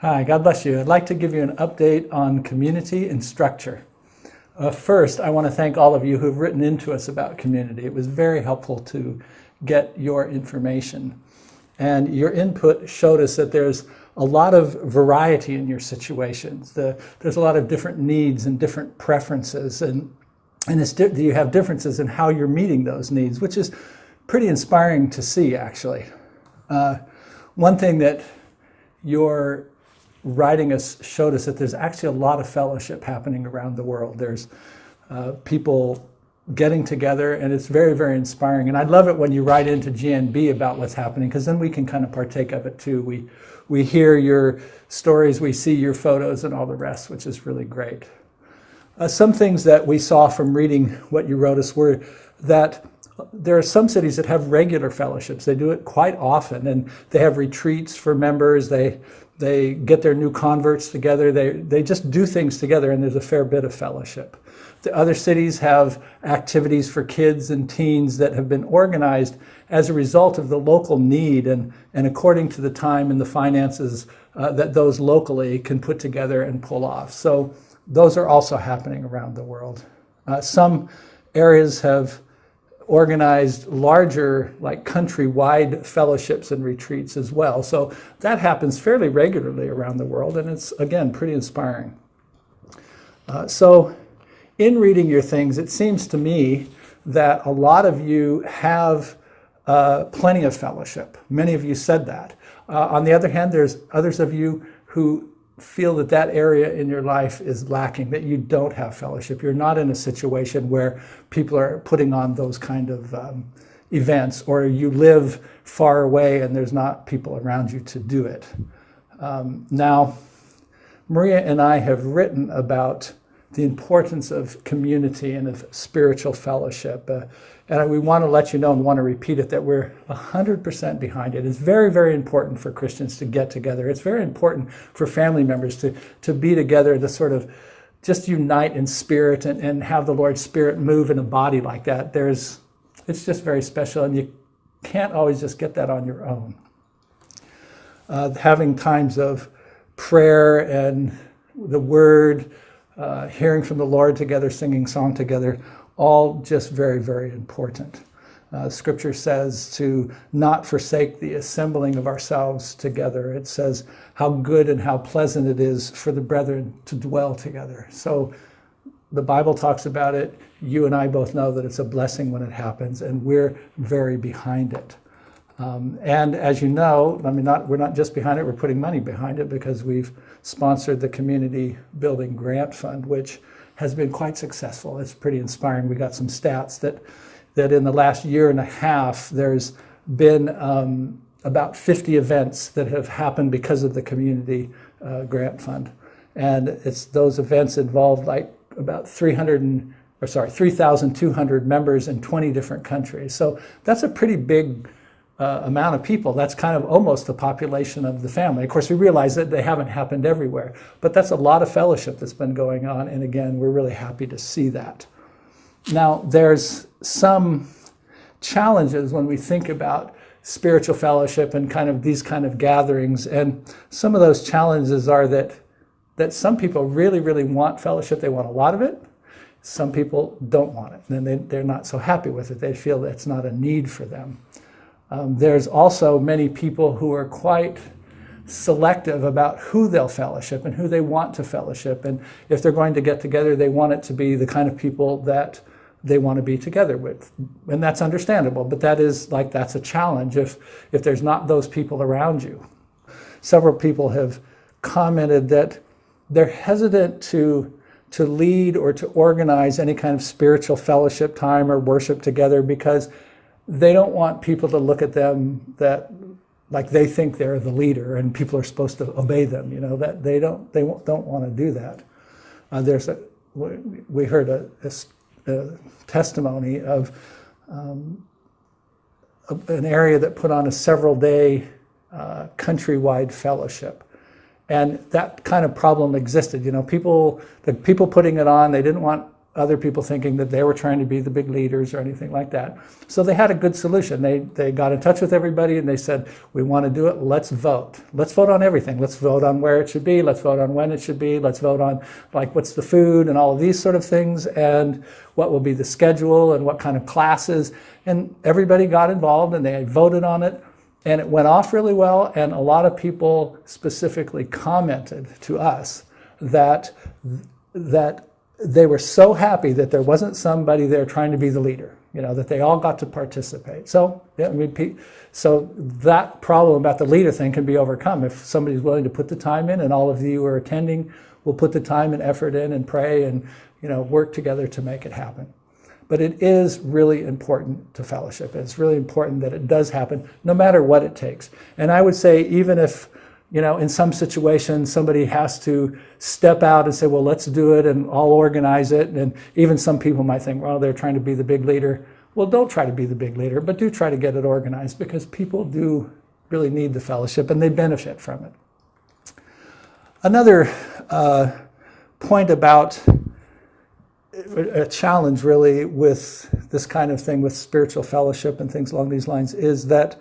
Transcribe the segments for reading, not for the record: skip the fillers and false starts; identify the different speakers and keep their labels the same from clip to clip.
Speaker 1: Hi, God bless you. I'd like to give you an update on community and structure. First, I want to thank all of you who've written into us about community. It was very helpful to get your information. And your input showed us that there's a lot of variety in your situations. There's a lot of different needs and different preferences, and you have differences in how you're meeting those needs, which is pretty inspiring to see, actually. One thing that your writing us showed us that there's actually a lot of fellowship happening around the world. There's people getting together, and it's very, very inspiring. And I love it when you write into GNB about what's happening, because then we can kind of partake of it too. We hear your stories, we see your photos and all the rest, which is really great. Some things that we saw from reading what you wrote us were that there are some cities that have regular fellowships. They do it quite often, and they have retreats for members. They get their new converts together. They just do things together, and there's a fair bit of fellowship. The other cities have activities for kids and teens that have been organized as a result of the local need and according to the time and the finances that those locally can put together and pull off. So those are also happening around the world. Some areas have organized larger, like countrywide fellowships and retreats as well. So that happens fairly regularly around the world, and it's, again, pretty inspiring. So in reading your things, it seems to me that a lot of you have plenty of fellowship. Many of you said that. On the other hand, there's others of you who feel that that area in your life is lacking, that you don't have fellowship. You're not in a situation where people are putting on those kind of events, or you live far away and there's not people around you to do it. Now, Maria and I have written about the importance of community and of spiritual fellowship. And we want to let you know and want to repeat it that we're 100% behind it. It's very, very important for Christians to get together. It's very important for family members to be together, to sort of just unite in spirit and have the Lord's Spirit move in a body like that. It's just very special, and you can't always just get that on your own. Having times of prayer and the Word, hearing from the Lord together, singing song together, all just very, very important. Scripture says to not forsake the assembling of ourselves together. It says how good and how pleasant it is for the brethren to dwell together. So the Bible talks about it. You and I both know that it's a blessing when it happens, and we're very behind it. And as you know, we're not just behind it, we're putting money behind it, because we've sponsored the Community Building Grant Fund, which has been quite successful. It's pretty inspiring. We got some stats that in the last year and a half, there's been about 50 events that have happened because of the Community Grant Fund. And those events involved like about 3,200 members in 20 different countries. So that's a pretty big amount of people. That's kind of almost the population of the family. Of course, we realize that they haven't happened everywhere, but that's a lot of fellowship that's been going on. And again, we're really happy to see that. Now, there's some challenges when we think about spiritual fellowship and kind of these kind of gatherings. And some of those challenges are that some people really, really want fellowship. They want a lot of it. Some people don't want it. And they're not so happy with it. They feel that it's not a need for them. There's also many people who are quite selective about who they'll fellowship and who they want to fellowship. And if they're going to get together, they want it to be the kind of people that they want to be together with. And that's understandable, but that's a challenge if there's not those people around you. Several people have commented that they're hesitant to lead or to organize any kind of spiritual fellowship time or worship together, because they don't want people to look at them that like they think they're the leader and people are supposed to obey them. That they don't want to do that. We heard a testimony of an area that put on a several-day countrywide fellowship. And that kind of problem existed. The people putting it on, they didn't want other people thinking that they were trying to be the big leaders or anything like that. So they had a good solution. They got in touch with everybody and they said, we want to do it, let's vote. Let's vote on everything. Let's vote on where it should be. Let's vote on when it should be. Let's vote on like what's the food and all of these sort of things and what will be the schedule and what kind of classes. And everybody got involved and they voted on it. And it went off really well. And a lot of people specifically commented to us that they were so happy that there wasn't somebody there trying to be the leader, that they all got to participate. So, yeah, so that problem about the leader thing can be overcome if somebody's willing to put the time in, and all of you who are attending will put the time and effort in and pray and, work together to make it happen. But it is really important to fellowship. It's really important that it does happen, no matter what it takes. And I would say even if, in some situations, somebody has to step out and say, well, let's do it and I'll organize it. And even some people might think, well, they're trying to be the big leader. Well, don't try to be the big leader, but do try to get it organized because people do really need the fellowship and they benefit from it. Another point about a challenge really with this kind of thing with spiritual fellowship and things along these lines is that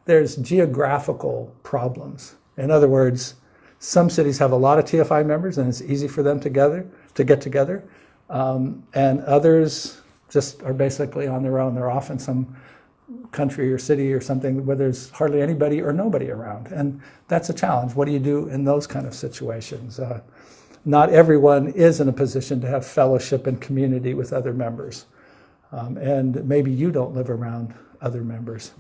Speaker 1: there's geographical problems. In other words, some cities have a lot of TFI members and it's easy for them to get together. And others just are basically on their own. They're off in some country or city or something where there's hardly anybody or nobody around. And that's a challenge. What do you do in those kind of situations? Not everyone is in a position to have fellowship and community with other members. And maybe you don't live around other members.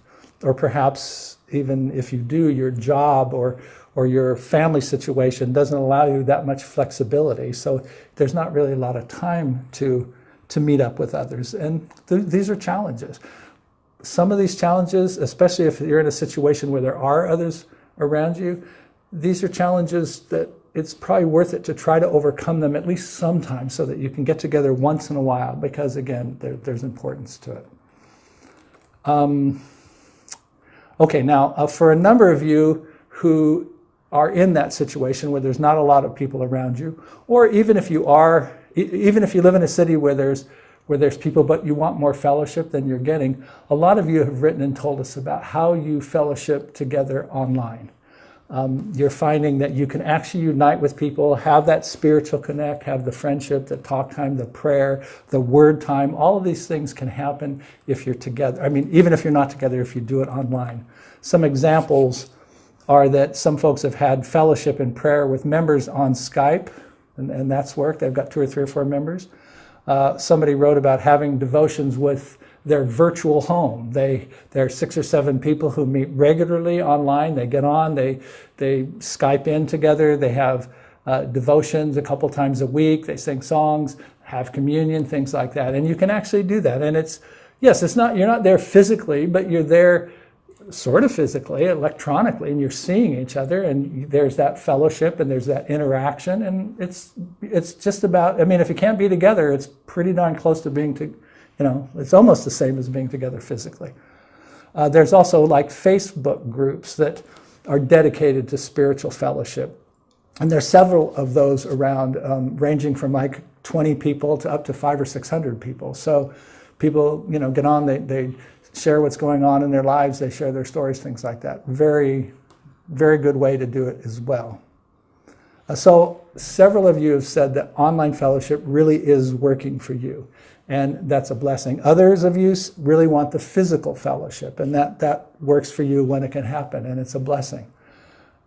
Speaker 1: Or perhaps even if you do, your job or your family situation doesn't allow you that much flexibility. So there's not really a lot of time to meet up with others. And these are challenges. Some of these challenges, especially if you're in a situation where there are others around you, these are challenges that it's probably worth it to try to overcome them at least sometime so that you can get together once in a while because, again, there's importance to it. Okay, now for a number of you who are in that situation where there's not a lot of people around you, or even if you live in a city where there's people but you want more fellowship than you're getting, a lot of you have written and told us about how you fellowship together online. You're finding that you can actually unite with people, have that spiritual connect, have the friendship, the talk time, the prayer, the word time. All of these things can happen if you're together. I mean, even if you're not together, if you do it online. Some examples are that some folks have had fellowship and prayer with members on Skype, and that's worked. They've got 2 or 3 or 4 members. Somebody wrote about having devotions with their virtual home. There are 6 or 7 people who meet regularly online. They get on, they Skype in together. They have devotions a couple times a week. They sing songs, have communion, things like that. And you can actually do that. And you're not there physically, but you're there sort of physically, electronically, and you're seeing each other. And there's that fellowship and there's that interaction. And it's just about, if you can't be together, it's pretty darn close to being it's almost the same as being together physically. There's also like Facebook groups that are dedicated to spiritual fellowship. And there's several of those around, ranging from like 20 people to up to 500 or 600 people. So people, get on, they share what's going on in their lives, they share their stories, things like that. Very, very good way to do it as well. So several of you have said that online fellowship really is working for you. And that's a blessing. Others of you really want the physical fellowship, and that works for you when it can happen, and it's a blessing.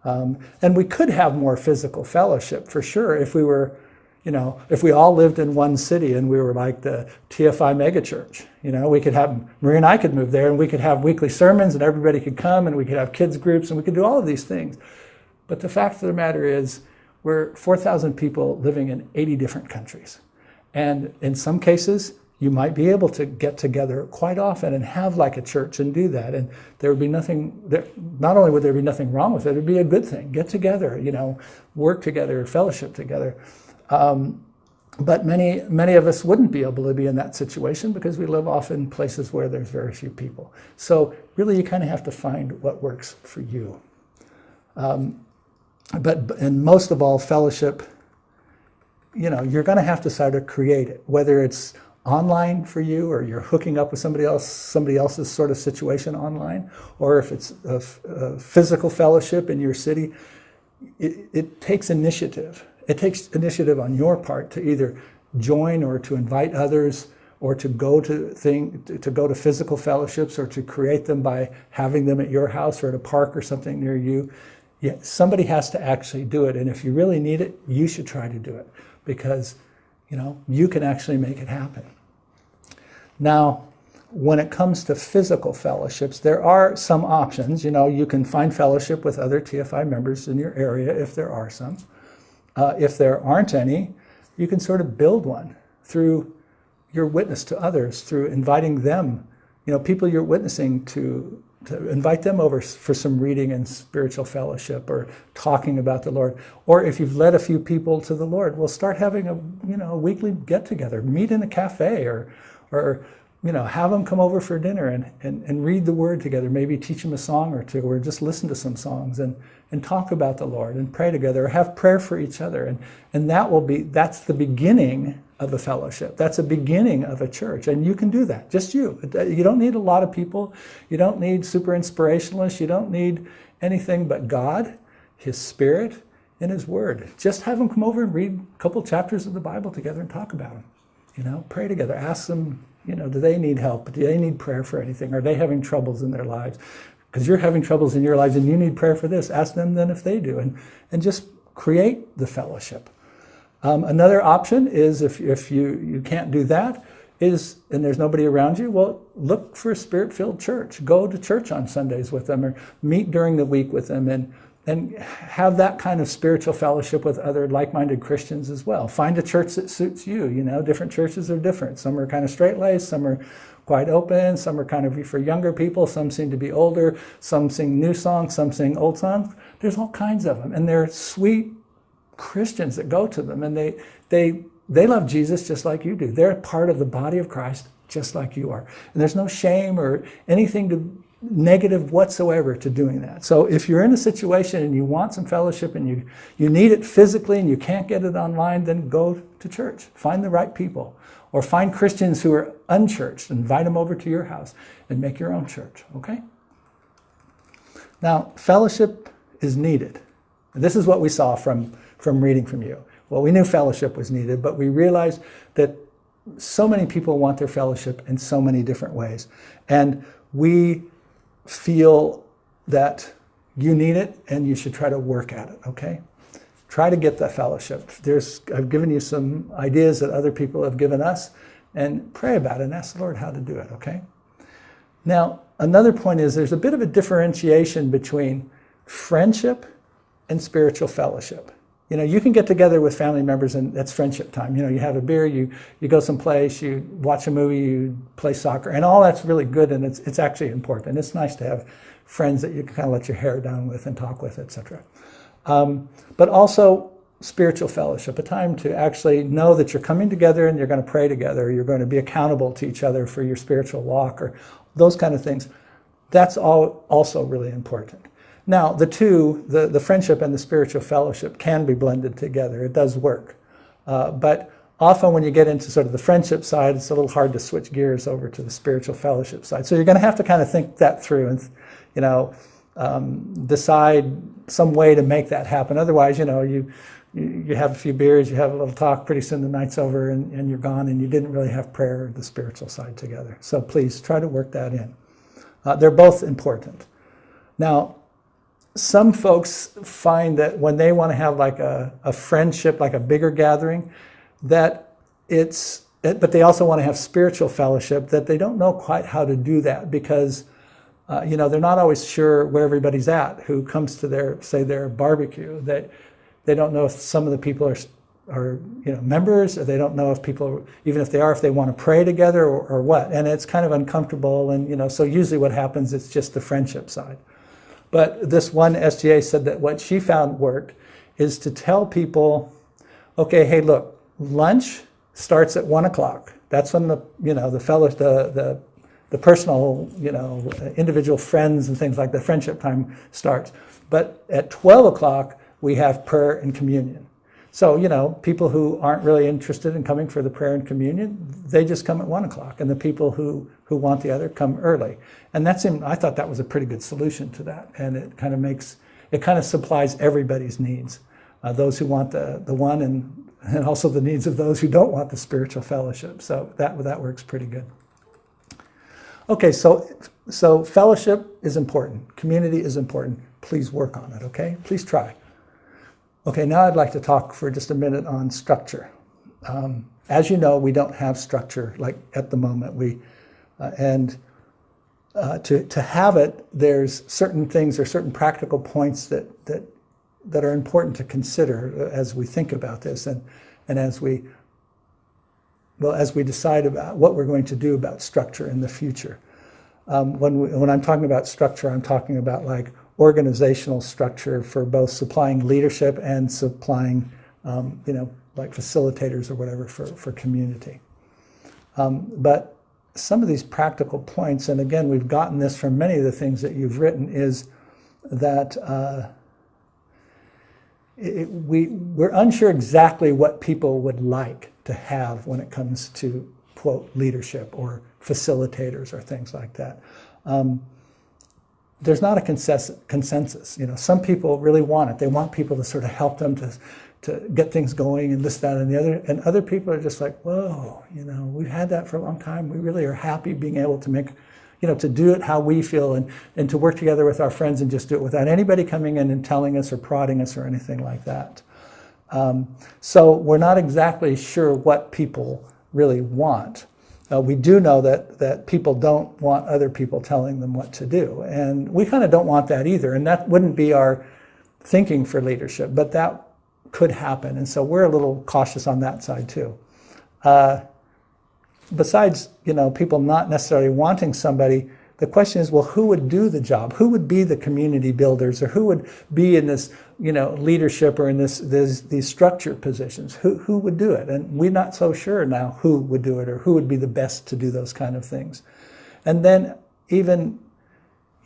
Speaker 1: And we could have more physical fellowship for sure if we were, if we all lived in one city and we were like the TFI megachurch. We could have, Marie and I could move there and we could have weekly sermons and everybody could come and we could have kids groups and we could do all of these things. But the fact of the matter is we're 4,000 people living in 80 different countries. And in some cases, you might be able to get together quite often and have like a church and do that. And there would be not only would there be nothing wrong with it, it would be a good thing. Get together, work together, fellowship together. But many of us wouldn't be able to be in that situation because we live off in places where there's very few people. So really you kind of have to find what works for you. And most of all, fellowship you're going to have to sort of create it, whether it's online for you or you're hooking up with somebody else's sort of situation online, or if it's a physical fellowship in your city. It takes initiative. It takes initiative on your part to either join or to invite others, or to go to physical fellowships, or to create them by having them at your house or at a park or something near you. Yeah, somebody has to actually do it, and if you really need it, you should try to do it, because you can actually make it happen. Now, when it comes to physical fellowships, there are some options. You can find fellowship with other TFI members in your area if there are some. If there aren't any, you can sort of build one through your witness to others, through inviting them, people you're witnessing to invite them over for some reading and spiritual fellowship, or talking about the Lord. Or if you've led a few people to the Lord, well, start having a weekly get together, meet in a cafe, or have them come over for dinner and read the Word together, maybe teach them a song or two, or just listen to some songs and talk about the Lord and pray together, or have prayer for each other. And that's the beginning of a fellowship. That's a beginning of a church. And you can do that, just you. You don't need a lot of people. You don't need super inspirationalists. You don't need anything but God, His Spirit, and His Word. Just have them come over and read a couple chapters of the Bible together and talk about them. Pray together. Ask them, do they need help? Do they need prayer for anything? Are they having troubles in their lives? Because you're having troubles in your lives and you need prayer for this. Ask them then if they do. And just create the fellowship. Another option is, if you can't do that, and there's nobody around you, well, look for a Spirit-filled church. Go to church on Sundays with them, or meet during the week with them, and have that kind of spiritual fellowship with other like-minded Christians as well. Find a church that suits you. Different churches are different. Some are kind of straight-laced, some are quite open, some are kind of for younger people, some seem to be older, some sing new songs, some sing old songs. There's all kinds of them, and they're sweet Christians that go to them, and they love Jesus just like you do. They're part of the body of Christ just like you are. And there's no shame or anything negative whatsoever to doing that. So if you're in a situation and you want some fellowship and you need it physically and you can't get it online, then go to church. Find the right people. Or find Christians who are unchurched, invite them over to your house and make your own church, okay? Now, fellowship is needed. This is what we saw from reading from you. Well, we knew fellowship was needed, but we realized that so many people want their fellowship in so many different ways. And we feel that you need it and you should try to work at it, okay? Try to get that fellowship. I've given you some ideas that other people have given us, and pray about it and ask the Lord how to do it, okay? Now, another point is there's a bit of a differentiation between friendship and spiritual fellowship. You can get together with family members and that's friendship time. You have a beer, you go someplace, you watch a movie, you play soccer, and all that's really good, and it's actually important. It's nice to have friends that you can kind of let your hair down with and talk with, etc. But also spiritual fellowship, a time to actually know that you're coming together and you're going to pray together, you're going to be accountable to each other for your spiritual walk, or those kind of things. That's all also really important. Now, the two, the friendship and the spiritual fellowship, can be blended together. It does work. But often when you get into sort of the friendship side, it's a little hard to switch gears over to the spiritual fellowship side. So you're going to have to kind of think that through and, decide some way to make that happen. Otherwise, you have a few beers, you have a little talk, pretty soon the night's over and you're gone, and you didn't really have prayer or the spiritual side together. So please try to work that in. They're both important. Now, some folks find that when they want to have like a friendship, like a bigger gathering, but they also want to have spiritual fellowship, that they don't know quite how to do that because, they're not always sure where everybody's at who comes to their barbecue. They don't know if some of the people are members, or they don't know if people, even if they are, if they want to pray together or what. And it's kind of uncomfortable, and so usually what happens, it's just the friendship side. But this one SGA said that what she found worked is to tell people, okay, hey, look, lunch starts at 1:00. That's when the personal, individual friends and things like the friendship time starts. But at 12:00, we have prayer and communion. So, you know, people who aren't really interested in coming for the prayer and communion, they just come at 1 o'clock. And the people who want the other come early. And I thought that was a pretty good solution to that. And it kind of supplies everybody's needs. Those who want the one and also the needs of those who don't want the spiritual fellowship. So that works pretty good. Okay, so fellowship is important. Community is important. Please work on it, okay? Please try. Okay, now I'd like to talk for just a minute on structure. As you know, we don't have structure like at the moment. To have it, there's certain things or certain practical points that are important to consider as we think about this and as we decide about what we're going to do about structure in the future. When I'm talking about structure, I'm talking about like organizational structure for both supplying leadership and supplying, like facilitators or whatever for community. But some of these practical points, and again, we've gotten this from many of the things that you've written, is that we're unsure exactly what people would like to have when it comes to, quote, leadership or facilitators or things like that. There's not a consensus. You know, some people really want it. They want people to sort of help them to get things going and this, that, and the other. And other people are just like, whoa, you know, we've had that for a long time. We really are happy being able to make, you know, to do it how we feel and to work together with our friends and just do it without anybody coming in and telling us or prodding us or anything like that. So we're not exactly sure what people really want. We do know that people don't want other people telling them what to do. And we kind of don't want that either. And that wouldn't be our thinking for leadership, but that could happen. And so we're a little cautious on that side too. Besides, you know, people not necessarily wanting somebody, the question is, well, who would do the job? Who would be the community builders, or who would be in this, you know, leadership or in these structure positions? Who would do it? And we're not so sure now who would do it or who would be the best to do those kind of things. And then even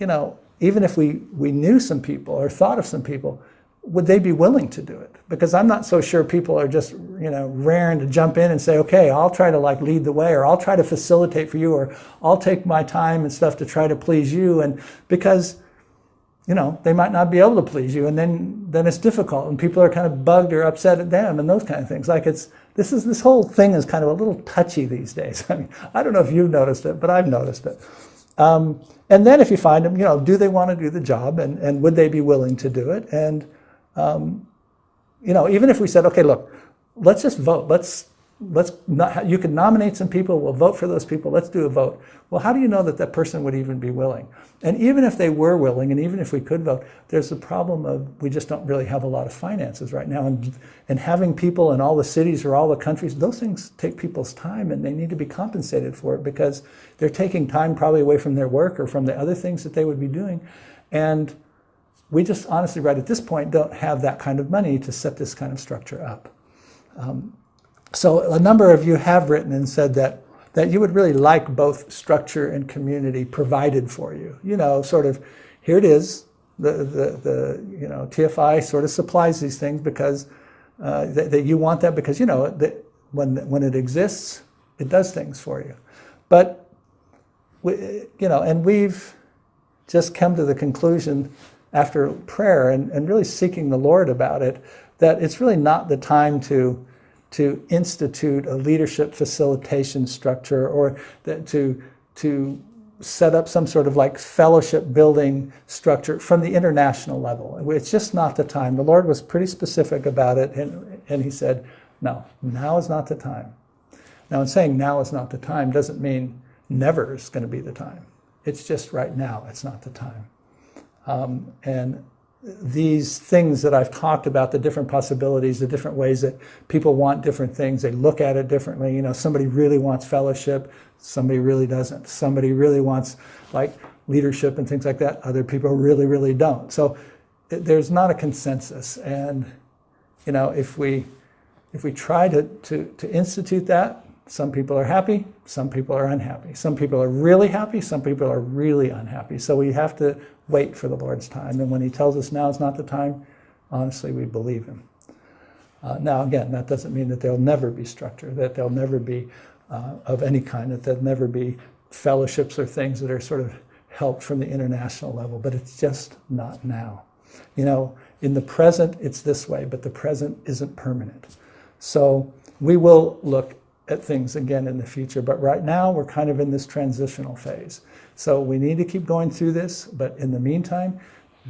Speaker 1: if we knew some people or thought of some people, would they be willing to do it? Because I'm not so sure people are just, you know, raring to jump in and say, okay, I'll try to like lead the way, or I'll try to facilitate for you, or I'll take my time and stuff to try to please you. And because, you know, they might not be able to please you, and then it's difficult, and people are kind of bugged or upset at them and those kind of things. Like this whole thing is kind of a little touchy these days. I mean, I don't know if you've noticed it, but I've noticed it. And then if you find them, you know, do they want to do the job, and would they be willing to do it? And you know, even if we said, okay, look, let's just vote. You can nominate some people. We'll vote for those people. Let's do a vote. Well, how do you know that person would even be willing? And even if they were willing, and even if we could vote, there's the problem of we just don't really have a lot of finances right now. And having people in all the cities or all the countries, those things take people's time, and they need to be compensated for it because they're taking time probably away from their work or from the other things that they would be doing. And we just honestly, right at this point, don't have that kind of money to set this kind of structure up. So a number of you have written and said that you would really like both structure and community provided for you. You know, sort of, here it is. The you know, TFI sort of supplies these things because that you want that because, you know, when it exists, it does things for you. But you know, and we've just come to the conclusion after prayer and really seeking the Lord about it, that it's really not the time to institute a leadership facilitation structure or to set up some sort of like fellowship building structure from the international level. It's just not the time. The Lord was pretty specific about it, and he said, no, now is not the time. Now, in saying now is not the time doesn't mean never is going to be the time. It's just right now, it's not the time. And these things that I've talked about, the different possibilities, the different ways that people want different things, they look at it differently. You know, somebody really wants fellowship, somebody really doesn't. Somebody really wants like leadership and things like that. Other people really, really don't. So there's not a consensus. And, you know, if we try to institute that, some people are happy, some people are unhappy. Some people are really happy, some people are really unhappy. So we have to wait for the Lord's time. And when he tells us now is not the time, honestly, we believe him. Now, again, that doesn't mean that there'll never be structure, that there'll never be of any kind, that there'll never be fellowships or things that are sort of helped from the international level, but it's just not now. You know, in the present, it's this way, but the present isn't permanent. So we will look at things again in the future, but right now we're kind of in this transitional phase. So we need to keep going through this, but in the meantime,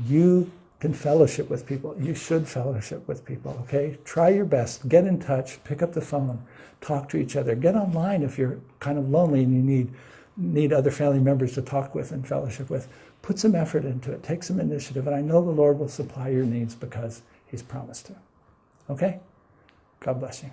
Speaker 1: you can fellowship with people. You should fellowship with people, okay? Try your best. Get in touch. Pick up the phone. Talk to each other. Get online if you're kind of lonely and you need other family members to talk with and fellowship with. Put some effort into it. Take some initiative. And I know the Lord will supply your needs because He's promised to. Okay? God bless you.